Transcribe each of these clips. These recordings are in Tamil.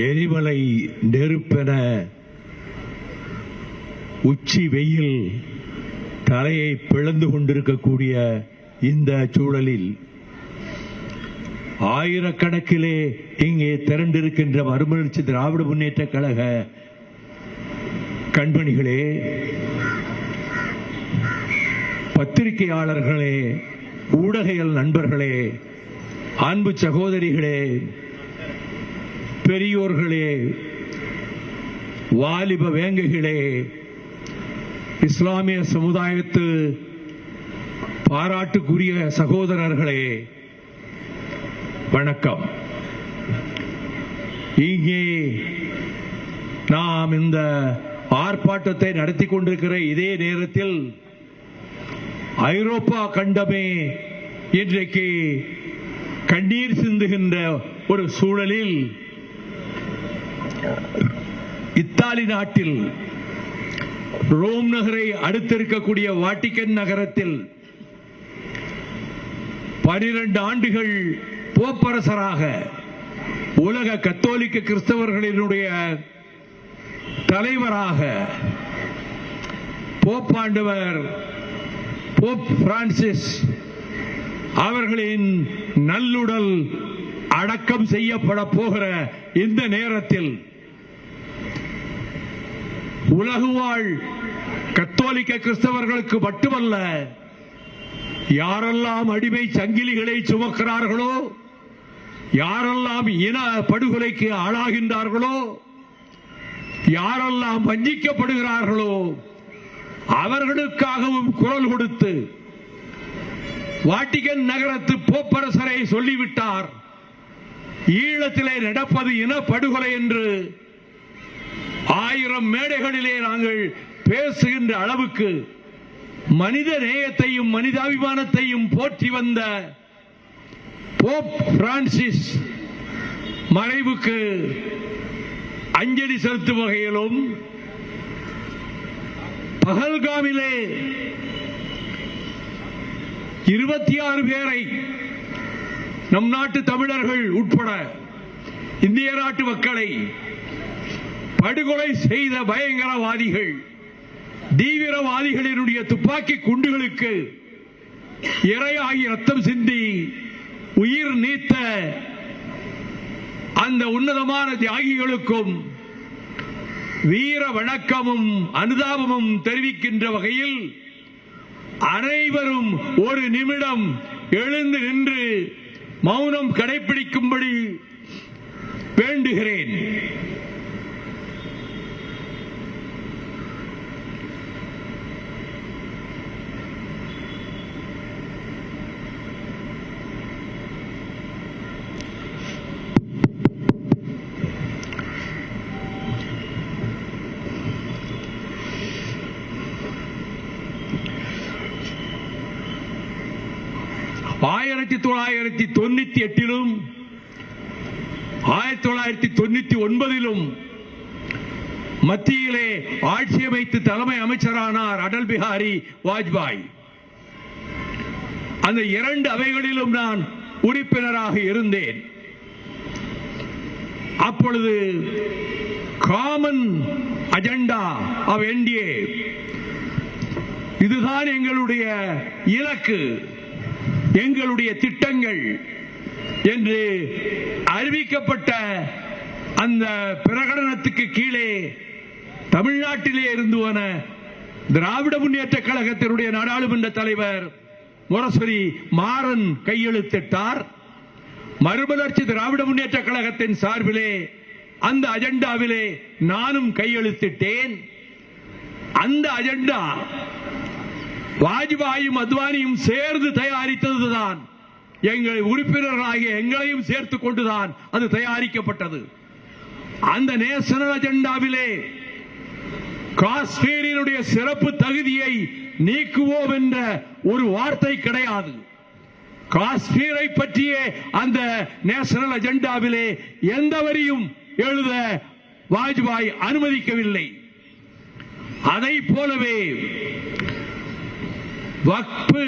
எரிமலை நெருப்பென உச்சி வெயில் தலையை பிளந்து கொண்டிருக்கக்கூடிய இந்த சூழலில் ஆயிரக்கணக்கிலே இங்கே திரண்டிருக்கின்ற மறுமலர்ச்சி திராவிட முன்னேற்ற கழக கண்மணிகளே, பத்திரிகையாளர்களே, ஊடக நண்பர்களே, அன்பு சகோதரிகளே, பெரியோர்களே, வாலிப வேங்கைகளே, இஸ்லாமிய சமுதாயத்து பாராட்டுக்குரிய சகோதரர்களே, வணக்கம். இங்கே நாம் இந்த ஆர்ப்பாட்டத்தை நடத்தி கொண்டிருக்கிற இதே நேரத்தில் ஐரோப்பா கண்டமே இன்றைக்கு கண்ணீர் சிந்துகின்ற ஒரு சூழலில் இத்தாலி நாட்டில் ரோம் நகரை அடுத்திருக்கக்கூடிய வாட்டிகன் நகரத்தில் 12 ஆண்டுகள் போப்பரசராக உலக கத்தோலிக்க கிறிஸ்தவர்களினுடைய தலைவராக போப்பாண்டவர் போப் பிரான்சிஸ் அவர்களின் நல்லுடல் அடக்கம் செய்யப்பட போகிற இந்த நேரத்தில் உலகுவாழ் கத்தோலிக்க கிறிஸ்தவர்களுக்கு மட்டுமல்ல, யாரெல்லாம் அடிமை சங்கிலிகளை சுமக்கிறார்களோ, யாரெல்லாம் இன படுகொலைக்கு ஆளாகின்றார்களோ, யாரெல்லாம் வஞ்சிக்கப்படுகிறார்களோ அவர்களுக்காகவும் குரல் கொடுத்து வாட்டிகன் நகரத்து போப்பரசரை சொல்லிவிட்டார், ஈழத்திலே நடப்பது இன படுகொலை என்று 1000 மேடைகளிலே நாங்கள் பேசுகின்ற அளவுக்கு மனித நேயத்தையும் மனிதாபிமானத்தையும் போற்றி வந்த போப் பிரான்சிஸ் மறைவுக்கு அஞ்சலி செலுத்தும் வகையிலும் பஹல்காமிலே 26 பேரை நம் நாட்டு தமிழர்கள் உட்பட இந்திய நாட்டு மக்களை படுகொலை செய்த பயங்கரவாதிகள், தீவிரவாதிகளினுடைய துப்பாக்கி குண்டுகளுக்கு இரையாகி ரத்தம் சிந்தி உயிர் நீத்த அந்த உன்னதமான தியாகிகளுக்கும் வீர வணக்கமும் அனுதாபமும் தெரிவிக்கின்ற வகையில் அனைவரும் ஒரு நிமிடம் எழுந்து நின்று மௌனம் கடைபிடிக்கும்படி வேண்டுகிறேன். ஆயிரத்தி 1998 1999 மத்தியிலே ஆட்சி அமைத்து தலைமை அமைச்சரானார் அடல் பிஹாரி வாஜ்பாய். அந்த 2 அவைகளிலும் நான் உறுப்பினராக இருந்தேன். அப்பொழுது காமன் அஜெண்டா ஆஃப் என்டிஏ, இதுதான் எங்களுடைய இலக்கு, எங்களுடைய திட்டங்கள் என்று அறிவிக்கப்பட்ட அந்த பிரகடனத்துக்கு கீழே தமிழ்நாட்டிலே இருந்து வந்த திராவிட முன்னேற்ற கழகத்தினுடைய நாடாளுமன்ற தலைவர் முரசொலி மாறன் கையெழுத்திட்டார். மறுமலர்ச்சி திராவிட முன்னேற்ற கழகத்தின் சார்பிலே அந்த அஜெண்டாவிலே நானும் கையெழுத்திட்டேன். அந்த அஜெண்டா வாஜ்பாயும் அத்வானியும் சேர்ந்து தயாரித்ததுதான். எங்கள் உறுப்பினர்களாகிய எங்களையும் சேர்த்துக் கொண்டுதான் அது தயாரிக்கப்பட்டது. அந்த நேஷனல் அஜெண்டாவிலே காஷ்மீரினுடைய சிறப்பு தகுதியை நீக்குவோம் என்ற ஒரு வார்த்தை கிடையாது. காஷ்மீரை பற்றிய அந்த நேஷனல் அஜெண்டாவிலே எந்த வரியும் எழுத வாஜ்பாய் அனுமதிக்கவில்லை. அதை போலவே வக்ஃபு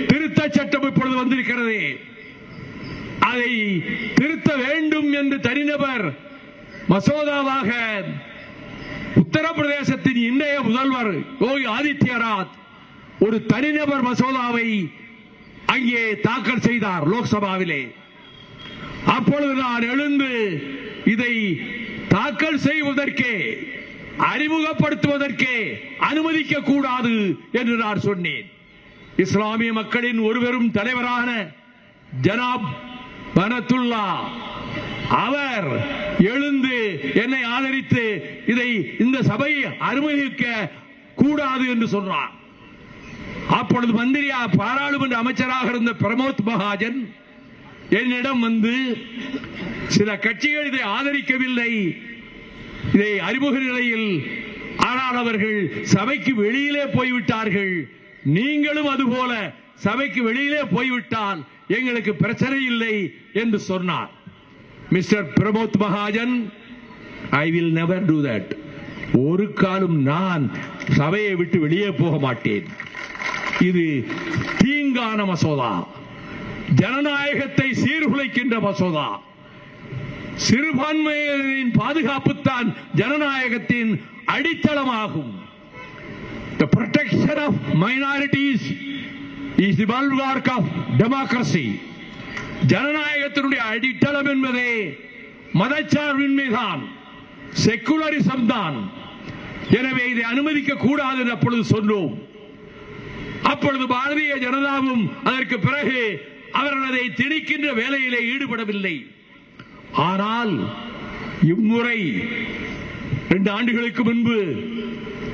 திருத்த சட்டம் இப்பொழுது வந்திருக்கிறது. அதை திருத்த வேண்டும் என்று தனிநபர் மசோதாவாக உத்தரப்பிரதேசத்தின் இன்றைய முதல்வர் யோகி ஆதித்யநாத் ஒரு தனிநபர் மசோதாவை அங்கே தாக்கல் செய்தார் லோக்சபாவிலே. அப்பொழுது நான் எழுந்து இதை தாக்கல் செய்வதற்கே அறிமுகப்படுத்துவதற்கே அனுமதிக்க கூடாது என்று நான் சொன்னேன். இஸ்லாமிய மக்களின் ஒருவரும் தலைவரான ஜனாப் பனத்துல்லா அவர் எழுந்து என்னை ஆதரித்து இதை இந்த சபையை அனுமதிக்க கூடாது என்று சொன்னார். அப்பொழுது மந்திரியா பாராளுமன்ற அமைச்சராக இருந்த பிரமோத் மகாஜன் என்னிடம் வந்து சில கட்சிகள் இதை ஆதரிக்கவில்லை, இதை அறிமுக நிலையில், ஆனால் அவர்கள் சபைக்கு வெளியிலே போய்விட்டார்கள், நீங்களும் அதுபோல சபைக்கு வெளியிலே போய்விட்டால் எங்களுக்கு பிரச்சனை இல்லை என்று சொன்னார். Mister Pramod Mahajan, I will never do that. ஒரு காலம் நான் சபையை விட்டு வெளியே போக மாட்டேன். இது தீங்கான மசோதா, ஜனநாயகத்தை சீர்குலைக்கின்ற மசோதா. சிறுபான்மையினரின் பாதுகாப்புத்தான் ஜனநாயகத்தின் அடித்தளமாகும். The protection of minorities is the bulwark of democracy. ஜனநாயகத்தினுடைய அடித்தளம் என்பதே மதச்சார்பின்மைதான், செக்குலரிசம் தான். எனவே இதை அனுமதிக்க கூடாது என்று அப்பொழுது சொன்னோம். அப்பொழுது பாரதிய ஜனதாவும் அதற்கு பிறகு அவர்கள் அதை திணிக்கின்ற வேலையிலே ஈடுபடவில்லை. ஆனால் இம்முறை 2 ஆண்டுகளுக்கு முன்பு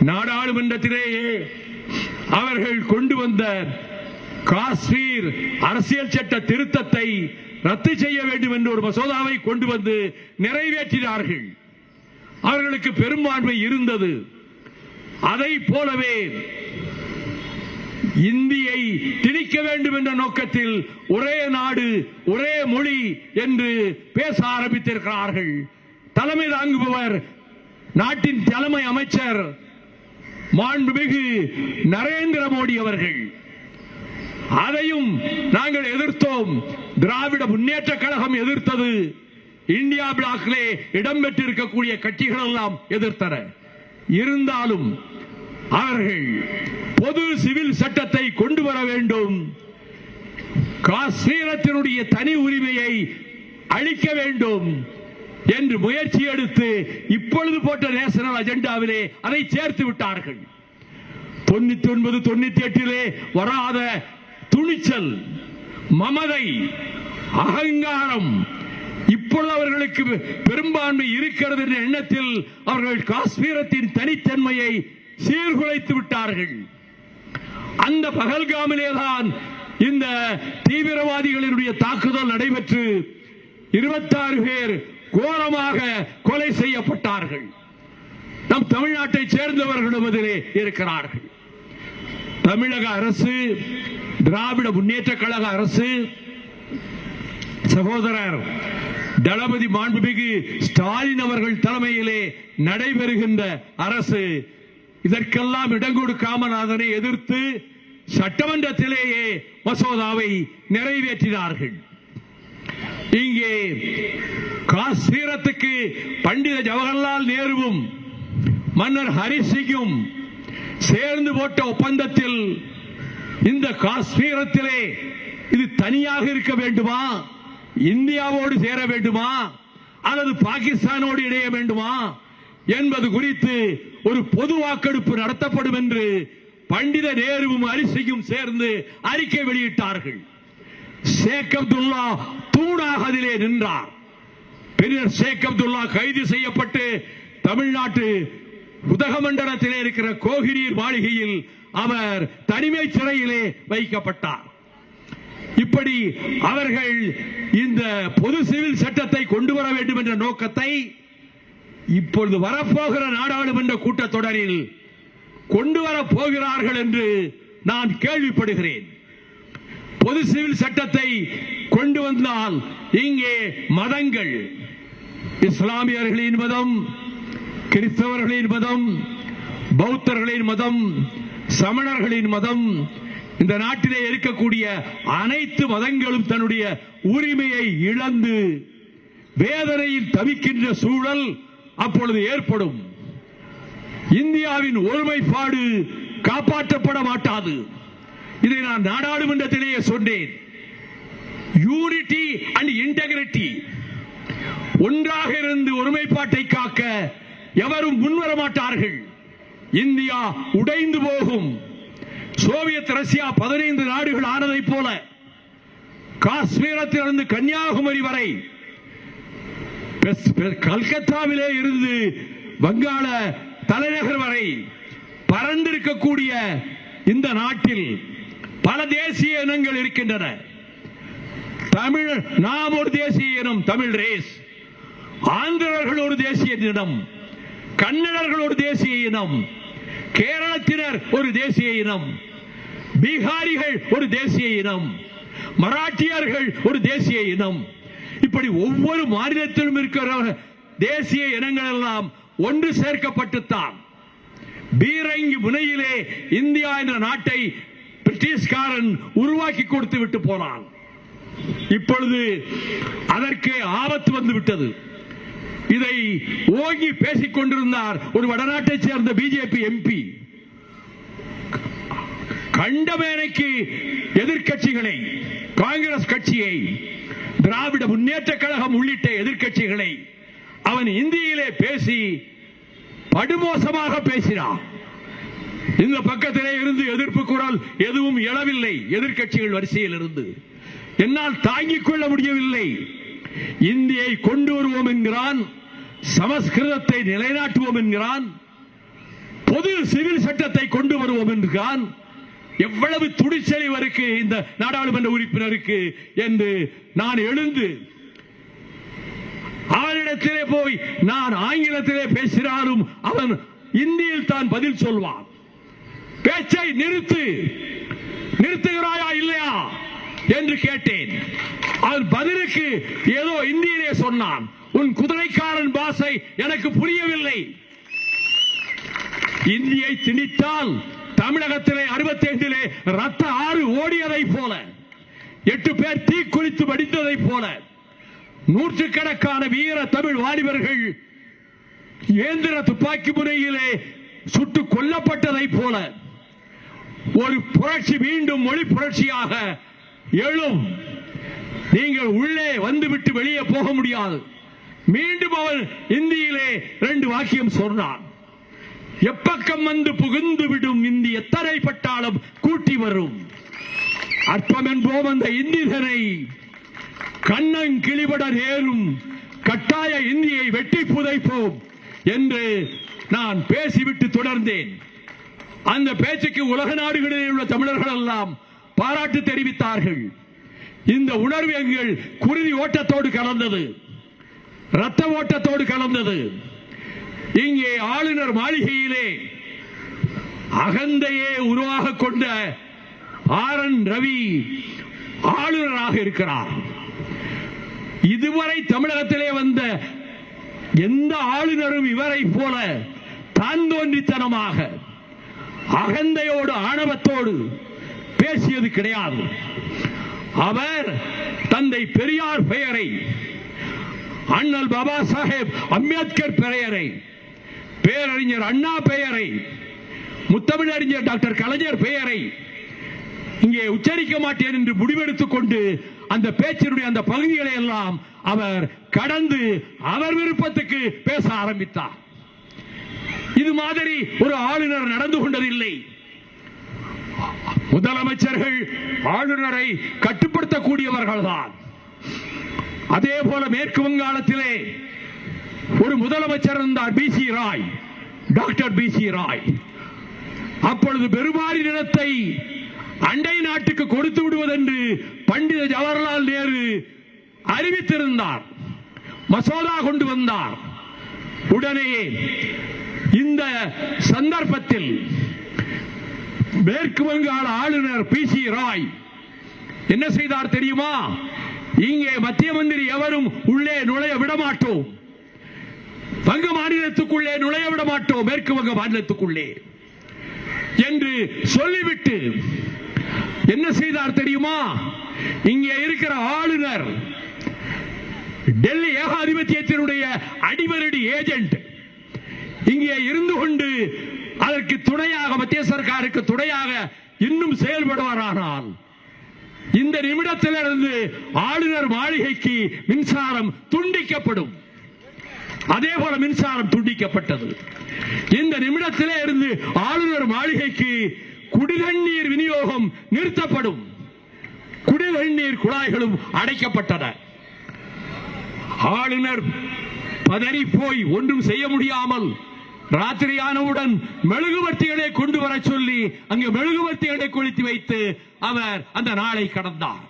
நாடாளுமன்றத்திலேயே அவர்கள் கொண்டு வந்த காஷ்மீர் அரசியல் சட்ட திருத்தத்தை ரத்து செய்ய வேண்டும் என்ற ஒரு மசோதாவை கொண்டு வந்து நிறைவேற்றினார்கள். அவர்களுக்கு பெரும்பான்மை இருந்தது. அதை போலவே இந்தியை திணிக்க வேண்டும் என்ற நோக்கத்தில் ஒரே நாடு ஒரே மொழி என்று பேச ஆரம்பித்திருக்கிறார்கள். தலைமை தாங்குபவர் நாட்டின் தலைமை அமைச்சர் மாண்புமிகு நரேந்திர மோடி அவர்கள். அதையும் நாங்கள் எதிர்த்தோம். திராவிட முன்னேற்ற கழகம் எதிர்த்தது. இந்தியா பிளாக்கிலே இடம்பெற்றிருக்கக்கூடிய கட்சிகள் எல்லாம் எதிர்த்தன. இருந்தாலும் அவர்கள் பொது சிவில் சட்டத்தை கொண்டு வர வேண்டும், காஷ்மீரத்தினுடைய தனி உரிமையை அளிக்க வேண்டும் என்று முயற்சி எடுத்து இப்பொழுது போட்ட நேஷனல் அஜெண்டாவிலே அதை சேர்த்து விட்டார்கள். 99, 98 வராத துணிச்சல், மமதை, அகங்காரம் இப்பொழுது அவர்களுக்கு பெரும்பான்மை இருக்கிறது என்ற எண்ணத்தில் அவர்கள் காஷ்மீரத்தின் தனித்தன்மையை சீர்குலைத்து விட்டார்கள். அந்த பகல்காமிலேதான் இந்த தீவிரவாதிகளினுடைய தாக்குதல் நடைபெற்று 26 பேர் கோரமாக கொலை செய்யப்பட்டார்கள். நம் தமிழ்நாட்டை சேர்ந்தவர்களும் அதிலே இருக்கிறார்கள். தமிழக அரசு, திராவிட முன்னேற்ற கழக அரசு, சகோதரர் தளபதி மாண்புமிகு ஸ்டாலின் அவர்கள் தலைமையிலே நடைபெறுகின்ற அரசு இதற்கெல்லாம் இடம் கொடுக்காமல் அதனை எதிர்த்து சட்டமன்றத்திலேயே மசோதாவை நிறைவேற்றினார்கள். இங்கே காஷ்மீரத்துக்கு பண்டித ஜவஹர்லால் நேருவும் மன்னர் ஹரி சிங்கும் சேர்ந்து போட்ட ஒப்பந்தத்தில் இந்த காஷ்மீரத்திலே இது தனியாக இருக்க வேண்டுமா, இந்தியாவோடு சேர வேண்டுமா அல்லது பாகிஸ்தானோடு இணைய வேண்டுமா என்பது குறித்து ஒரு பொது வாக்கெடுப்பு நடத்தப்படும் என்று பண்டித நேருவும் ஹரிசிங்கும் சேர்ந்து அறிக்கை வெளியிட்டார்கள். ஷேக் அப்துல்லா தூணாக அதிலே நின்றார். பின்னர் ஷேக் அப்துல்லா கைது செய்யப்பட்டு தமிழ்நாட்டு உதகமண்டலத்திலே இருக்கிற கோகினீர் மாளிகையில் அவர் தனிமை சிறையிலே வைக்கப்பட்டார். இப்படி அவர்கள் இந்த பொது சிவில் சட்டத்தை கொண்டு வர வேண்டும் என்ற நோக்கத்தை இப்பொழுது வரப்போகிற நாடாளுமன்ற கூட்டத்தொடரில் கொண்டு வர போகிறார்கள் என்று நான் கேள்விப்படுகிறேன். பொது சிவில் சட்டத்தை கொண்டு வந்தால் இங்கே மதங்கள், இஸ்லாமியர்களின் மதம், கிறிஸ்தவர்களின் மதம், பௌத்தர்களின் மதம், சமணர்களின் மதம், இந்த நாட்டிலே இருக்கக்கூடிய அனைத்து மதங்களும் தன்னுடைய உரிமையை இழந்து வேதனையில் தவிக்கின்ற சூழல் அப்பொழுது ஏற்படும். இந்தியாவின் ஒருமைப்பாடு காப்பாற்றப்பட மாட்டாது. இதை நான் நாடாளுமன்றத்திலேயே சொன்னேன். யூனிட்டி அண்ட் இன்டெகிரிட்டி, ஒன்றாக இருந்து ஒருமைப்பாட்டை காக்க எவரும் முன்வர மாட்டார்கள். இந்தியா உடைந்து போகும். சோவியத் ரஷ்யா 15 நாடுகள் ஆனதை போல காஷ்மீரத்திலிருந்து கன்னியாகுமரி வரை, கல்கத்தாவிலே இருந்து வங்காள தலைநகர் வரை பறந்திருக்கக்கூடிய இந்த நாட்டில் பல தேசிய இனங்கள் இருக்கின்றன. தமிழ், நாம் ஒரு தேசிய இனம், தமிழ் ரேஸ். ஆந்திரர்கள் ஒரு தேசிய இனம், கன்னடர்கள் ஒரு தேசிய இனம், கேரளத்தினர் ஒரு தேசிய இனம், பீகாரிகள் ஒரு தேசிய இனம், மராட்டியர்கள் ஒரு தேசிய இனம். இப்படி ஒவ்வொரு மாநிலத்திலும் இருக்கிற தேசிய இனங்கள் எல்லாம் ஒன்று சேர்க்கப்பட்டுத்தான் பீரங்கி முனையிலே இந்தியா என்ற நாட்டை பிரிட்டிஷ்காரன் உருவாக்கி கொடுத்து விட்டு போனான். இப்பொழுது அதற்கு ஆபத்து வந்து விட்டது. இதை ஓங்கி பேசிக் கொண்டிருந்தார் ஒரு வடநாட்டைச் சேர்ந்த பிஜேபி எம்பி. கண்டமேனைக்கு எதிர்க்கட்சிகளை, காங்கிரஸ் கட்சியை, திராவிட முன்னேற்ற கழகம் உள்ளிட்ட எதிர்க்கட்சிகளை அவன் இந்தியிலே பேசி படுமோசமாக பேசினான். இந்த பக்கத்திலே இருந்து எதிர்ப்பு குரல் எதுவும் எழவில்லை. எதிர்க்கட்சிகள் வரிசையில் இருந்து என்னால் தாங்கிக் கொள்ள முடியவில்லை. இந்தியை கொண்டு வருவோம் என்கிறான், சமஸ்கிருதத்தை நிலைநாட்டுவோம் என்கிறான், பொது சிவில் சட்டத்தை கொண்டு வருவோம் என்கிறான். எவ்வளவு துடிச்செறிவருக்கு இந்த நாடாளுமன்ற உறுப்பினருக்கு என்று நான் எழுந்து அவனிடத்திலே போய் நான் ஆங்கிலத்திலே பேசினாலும் அவன் இந்தியில் தான் பதில் சொல்வான். பேச்சை நிறுத்து, நிறுத்துகிறாயா இல்லையா என்று கேட்டேன். அவன் பதிலுக்கு ஏதோ இந்தியிலே சொன்னான். உன் குதிரைக்காரன் பாஷை எனக்கு புரியவில்லை. இந்தியை திணித்தால் தமிழகத்திலே 65 ரத்த ஆறு ஓடியதை போல, 8 பேர் தீக்குளித்து வடித்ததை போல, நூற்றுக்கணக்கான வீர தமிழ் வாலிபர்கள் இயந்திர துப்பாக்கி முனையிலே சுட்டுக் கொல்லப்பட்டதை போல ஒரு புரட்சி மீண்டும் மொழி புரட்சியாக எழும். நீங்கள் உள்ளே வந்துவிட்டு வெளியே போக முடியாது. மீண்டும் அவன் இந்தியிலே 2 வாக்கியம் சொன்னான். எப்பக்கம் வந்து புகுந்து விடும் இந்தி எத்தனை பட்டாலும் கூட்டி வரும். அற்பம் என்போம் அந்த இந்திதனை கண்ணன் கிளிபட நேரும் கட்டாய இந்தியை வெட்டி புதைப்போம் என்று நான் பேசிவிட்டு தொடர்ந்தேன். அந்த பேச்சுக்கு உலக நாடுகளில் உள்ள தமிழர்கள் எல்லாம் பாராட்டு தெரிவித்தார்கள். இந்த உணர்வு எங்கள் குருதி ஓட்டத்தோடு கலந்தது, ரத்த ஓட்டத்தோடு கலந்தது. இங்கே ஆளுநர் மாளிகையிலே அகந்தையே உருவாக கொண்ட RN ரவி ஆளுநராக இருக்கிறார். இதுவரை தமிழகத்திலே வந்த எந்த ஆளுநரும் இவரை போல தான் தோன்றித்தனமாக அகந்தையோடு ஆணவத்தோடு பேசியது கிடையாது. அவர் தந்தை பெரியார் பெயரை, அண்ணல் பாபா சாஹேப் அம்பேத்கர் பெயரை, பேரறிஞர் அண்ணா பெயரை, முத்தமிழறிஞர் டாக்டர் கலைஞர் பெயரை இங்கே உச்சரிக்க மாட்டேன் என்று முடிவெடுத்துக் கொண்டு அந்த பேச்சினுடைய அந்த பகுதிகளை எல்லாம் அவர் கடந்து அவர் விருப்பத்துக்கு பேச ஆரம்பித்தார். இது மாதிரி ஒரு ஆளுநர் நடந்து கொண்டதில்லை. முதலமைச்சர்கள் ஆளுநரை கட்டுப்படுத்தக்கூடியவர்கள் தான். அதே போல மேற்கு வங்காளத்திலே ஒரு முதலமைச்சர் இருந்தார், BC Roy, doctor BC Roy. அப்பொழுது பெருமாறி நிலத்தை அண்டை நாட்டுக்கு கொடுத்து விடுவதென்று பண்டித ஜவஹர்லால் நேரு அறிவித்திருந்தார், மசோதா கொண்டு வந்தார். உடனே இந்த சந்தர்ப்பத்தில் மேற்கு வங்காள ஆளுநர் BC ராய் என்ன செய்தார் தெரியுமா? இங்கே மத்திய மந்திரி எவரும் உள்ளே நுழைய விடமாட்டோம், வங்க மாநிலத்துக்குள்ளே நுழைய விட மாட்டோம், மேற்கு வங்க மாநிலத்துக்குள்ளே என்று சொல்லிவிட்டு என்ன செய்தார் தெரியுமா? இங்கே இருக்கிற ஆளுநர் டெல்லி ஏகாதிபத்தியத்தினுடைய அடிவரடி ஏஜென்ட் இங்கே இருந்து கொண்டு அதற்கு துணையாக மத்திய சர்க்காருக்கு துணையாக இன்னும் செயல்படுவாரானால் இந்த நிமிடத்திலிருந்து ஆளுநர் மாளிகைக்கு மின்சாரம் துண்டிக்கப்படும். அதே போல மின்சாரம் துண்டிக்கப்பட்டது. இந்த நிமிடத்திலே இருந்து ஆளுநர் மாளிகைக்கு குடிதண்ணீர் விநியோகம் நிறுத்தப்படும். குடிதண்ணீர் குழாய்களும் அடைக்கப்பட்டன. ஆளுநர் பதறி போய் ஒன்றும் செய்ய முடியாமல் ராத்திரியானவுடன் மெழுகுவர்த்திகளை கொண்டு வர சொல்லி அங்கு மெழுகுவர்த்திகளை கொளுத்தி வைத்து அவர் அந்த நாளை கடந்தார்.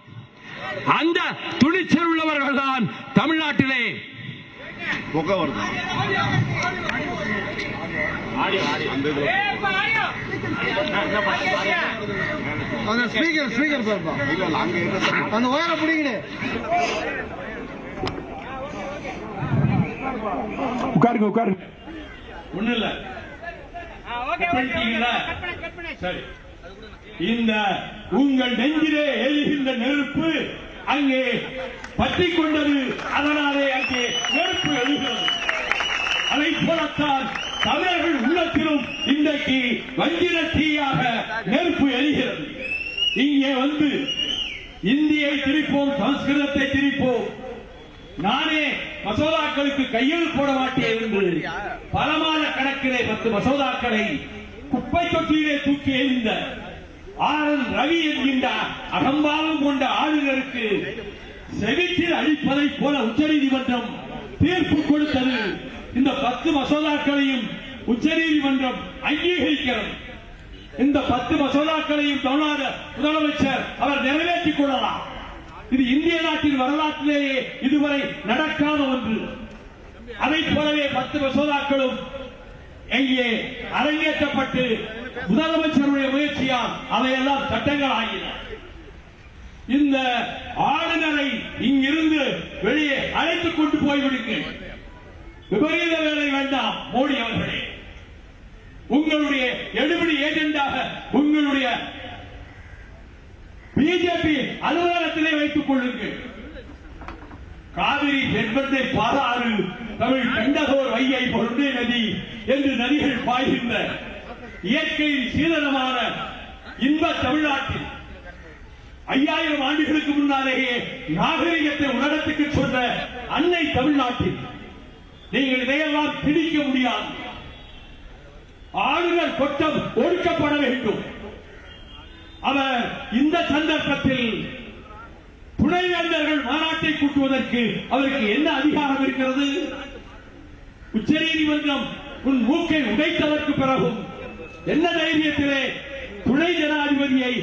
அந்த துணிச்சல் உள்ளவர்கள் தான் தமிழ்நாட்டிலே அந்த ஒயரை பிடிங்க. உட்காருங்க உட்காருங்க. ஒண்ணு இல்ல. சரி, இந்த உங்கள் நெஞ்சிலே எரிகின்ற நெருப்பு அங்கே பற்றிக் கொண்டது. அதனாலே அங்கே நெருப்பு எழுகிறது. அதை போலத்தான் தமிழர்கள் உள்ளத்திலும் இன்றைக்கு வஞ்சிர தீயாக நெருப்பு எரிகிறது. இங்கே வந்து இந்தியை திரிப்போம், சமஸ்கிருதத்தை திரிப்போம், நானே மசோதாக்களுக்கு கையெழுத்து போட மாட்டேன் என்று பல மாத கணக்கிலே 10 மசோதாக்களை குப்பை தொட்டியிலே தூக்கி எறிந்த ஆர்.என். ரவி என்கின்ற அகம்பாவம் கொண்ட ஆளுநருக்கு செவிட்டில் அளிப்பதை போல உச்சநீதிமன்றம் தீர்ப்பு கொடுத்தது. இந்த 10 மசோதாக்களையும் உச்சநீதிமன்றம் அங்கீகரிக்கிறது. இந்த 10 மசோதாக்களையும் தமிழ்நாடு முதலமைச்சர் அவர் நிறைவேற்றிக் கொள்ளலாம். இது இந்திய நாட்டின் வரலாற்றிலேயே இதுவரை நடக்காத ஒன்று. அதை போலவே 10 மசோதாக்களும் எங்கே அரங்கேற்றப்பட்டு முதலமைச்சருடைய முயற்சியால் அவையெல்லாம் சட்டங்கள் ஆகின. இந்த ஆளுநரை இங்கிருந்து வெளியே அழைத்துக் கொண்டு போய்விடுங்கள். விபரீத வேலை வேண்டாம். மோடி அவர்களே, உங்களுடைய எடுபடி ஏஜெண்டாக உங்களுடைய பிஜேபி அலுவலகத்திலே வைத்துக் கொள்ளுங்கள். காவிரி தென்பெண்ணை பாலாறு தமிழ் கண்டதோர் வையை பொருண்டே நதி என்று நதிகள் பாய்கின்ற இயற்கையின் சீதனமான இன்ப தமிழ்நாட்டில் 5000 ஆண்டுகளுக்கு முன்னாலேயே நாகரிகத்தை உலகத்துக்கு சொன்ன அன்னை தமிழ்நாட்டில் நீங்கள் இதையெல்லாம் திணிக்க முடியாது. ஆளுநர் கொட்டம் ஒடுக்கப்பட வேண்டும். அவர் இந்த சந்தர்ப்பத்தில் துணைவேந்தர்கள் மாநாட்டை கூட்டுவதற்கு அவருக்கு என்ன அதிகாரம் இருக்கிறது? உச்சநீதிமன்றம் உன் மூக்கை உடைத்ததற்கு பிறகும் என்ன தைரியத்திலே துணை ஜனாதிபதியை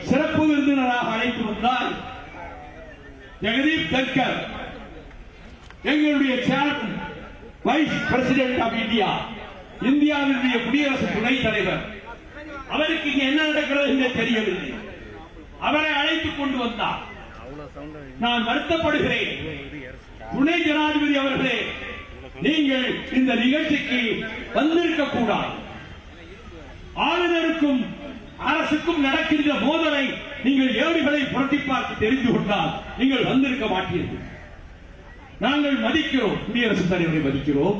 சிறப்பு விருந்தினராக அழைத்து வந்தார்? ஜெகதீப் தன்கர் எங்களுடைய chairman vice president of India, இந்தியாவினுடைய குடியரசு துணைத் தலைவர், அவருக்கு இங்க என்ன நடக்கிறது என்று தெரியவில்லை. அவரை அழைத்துக் கொண்டு வந்தார். நான் வருத்தப்படுகிறேன். துணை ஜனாதிபதி அவர்களே, நீங்கள் இந்த நிகழ்ச்சிக்கு வந்திருக்க கூடாது. ஆளுநருக்கும் அரசுக்கும் நடக்கின்ற மோதலை நீங்கள் ஏடுகளை புரட்டி பார்த்து தெரிந்து கொண்டால் நீங்கள் வந்திருக்க மாட்டீர்கள். நாங்கள் மதிக்கிறோம், குடியரசுத் தலைவரை மதிக்கிறோம்,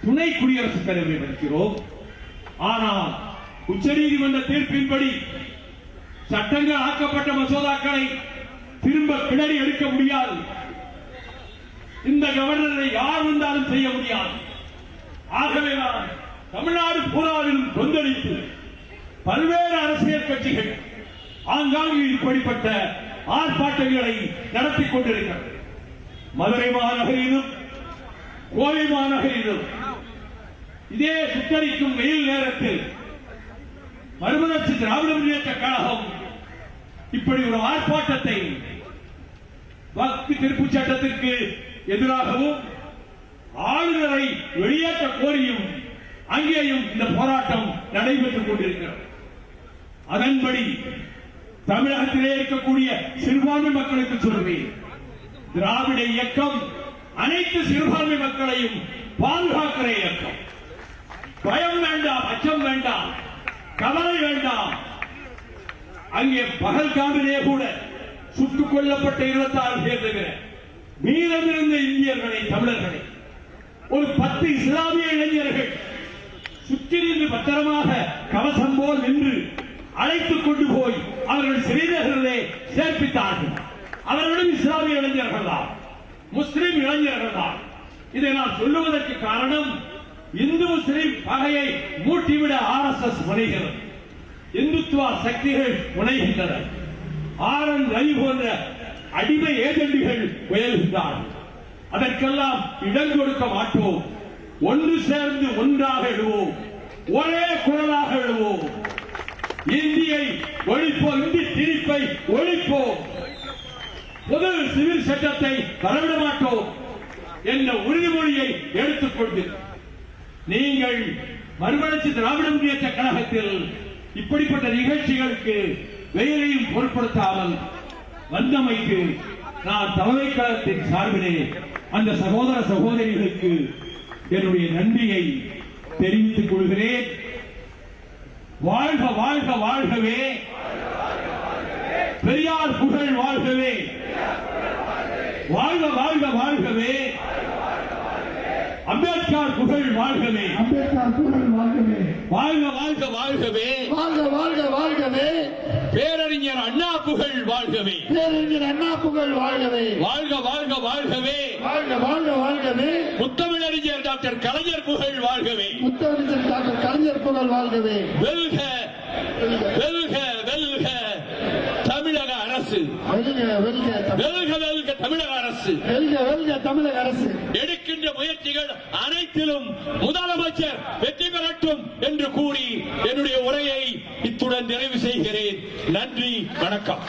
துணை குடியரசுத் தலைவரை மதிக்கிறோம். ஆனால் உச்சநீதிமன்ற தீர்ப்பின்படி சட்டங்கள் ஆக்கப்பட்ட மசோதாக்களை திரும்ப கிளறி எடுக்க முடியாது. இந்த கவர்னரை யார் வந்தாலும் செய்ய முடியாது. ஆகவே நான் தமிழ்நாடு பூராவிலும் கொந்தளித்து பல்வேறு அரசியல் கட்சிகள் ஆங்காங்கு இப்படிப்பட்ட ஆர்ப்பாட்டங்களை நடத்தி கொண்டிருக்கிறது. மதுரை மாநகரிலும் கோவை மாநகரிலும் இதே சுட்டரிக்கும் வெயில் நேரத்தில் மறுமலர்ச்சி திராவிட முன்னேற்ற கழகம் இப்படி ஒரு ஆர்ப்பாட்டத்தை வாக்கு திருப்பு சட்டத்திற்கு எதிராகவும் ஆளுநரை வெளியேற்ற கோரியும் அங்கேயும் இந்த போராட்டம் நடைபெற்றுக் கொண்டிருக்கிறது. அதன்படி தமிழகத்திலே இருக்கக்கூடிய சிறுபான்மை மக்களுக்கு சொல்வேன், திராவிட இயக்கம் அனைத்து சிறுபான்மை மக்களையும் பாதுகாக்கிற இயக்கம். பயம் வேண்டாம், அச்சம் வேண்டாம், கவலை வேண்டாம். அங்கே பகல்காமிலே கூட சுட்டுக் கொல்லப்பட்ட 26 பேர் தவிர மீதமிருந்த இந்தியர்களை, தமிழர்களை ஒரு 10 இஸ்லாமிய இளைஞர்கள் சுற்றி நின்று பத்திரமாக கவசம் போல் நின்று அழைத்துக் கொண்டு போய் அவர்கள் சிறைநகரிலே சேர்ப்பித்தார்கள். அவர்களும் இஸ்லாமிய இளைஞர்கள் தான், முஸ்லிம் இளைஞர்கள் தான். இதை நான் சொல்லுவதற்கு காரணம், இந்து முஸ்லிம் பகையை மூட்டிவிட RSS முனைகிறது, இந்துத்துவ சக்திகள் முனைகின்றன, RN ரவி போன்ற அடிமை ஏஜெண்டுகள் முயல்கின்றார்கள். அதற்கெல்லாம் இடம் கொடுக்க மாட்டோம். ஒன்று சேர்ந்து ஒன்றாக எழுவோம், ஒரே குரலாக எழுவோம். இந்தியை ஒழிப்போம், இந்தி திணிப்பை ஒழிப்போம், பொது சிவில் சட்டத்தை வரவிட மாட்டோம் என்ற உறுதிமொழியை எடுத்துக்கொண்டு நீங்கள் மறுமலர்ச்சி திராவிட முன்னேற்ற கழகத்தில் இப்படிப்பட்ட நிகழ்ச்சிகளுக்கு வெயிலையும் பொருட்படுத்தாமல் வந்தமைக்கு நான் தலைமை கழகத்தின் சார்பிலே அந்த சகோதர சகோதரிகளுக்கு என்னுடைய நன்றியை தெரிவித்துக் கொள்கிறேன். வாழ்க வாழ்க வாழ்கவே, பெரியார் புகழ் வாழ்கவே, வாழ்க வாழ்க வாழ்கவே, அம்பேத்கர் புகழ் வாழ்கவே, அம்பேத்கர் புகழ் வாழ்கவே, வாழ்க வாழ்க வாழ்கவே, வாழ்க வாழ்க வாழ்கவே, பேரறிஞர் அண்ணா புகழ் வாழ்கவே, பேரறிஞர் அண்ணா புகழ் வாழ்கவே, வாழ்க வாழ்க வாழ்கவே, வாழ்க வாழ்க வாழ்கவே, முத்தமிழறிஞர் டாக்டர் கலைஞர் புகழ் வாழ்கவே, முத்தமிழர் டாக்டர் கலைஞர் புகழ் வாழ்கவே, வெல்க வெல்க வெல்க தமிழக அரசு, வெல்க வெல்க வெல்க வெல்க தமிழக அரசு. வெல்க வெல்க தமிழக அரசு. எடுக்கின்ற முயற்சிகள் அனைத்திலும் முதலமைச்சர் வெற்றி பெறட்டும் என்று கூறி என்னுடைய உரையை இத்துடன் நிறைவு செய்கிறேன். நன்றி, வணக்கம்.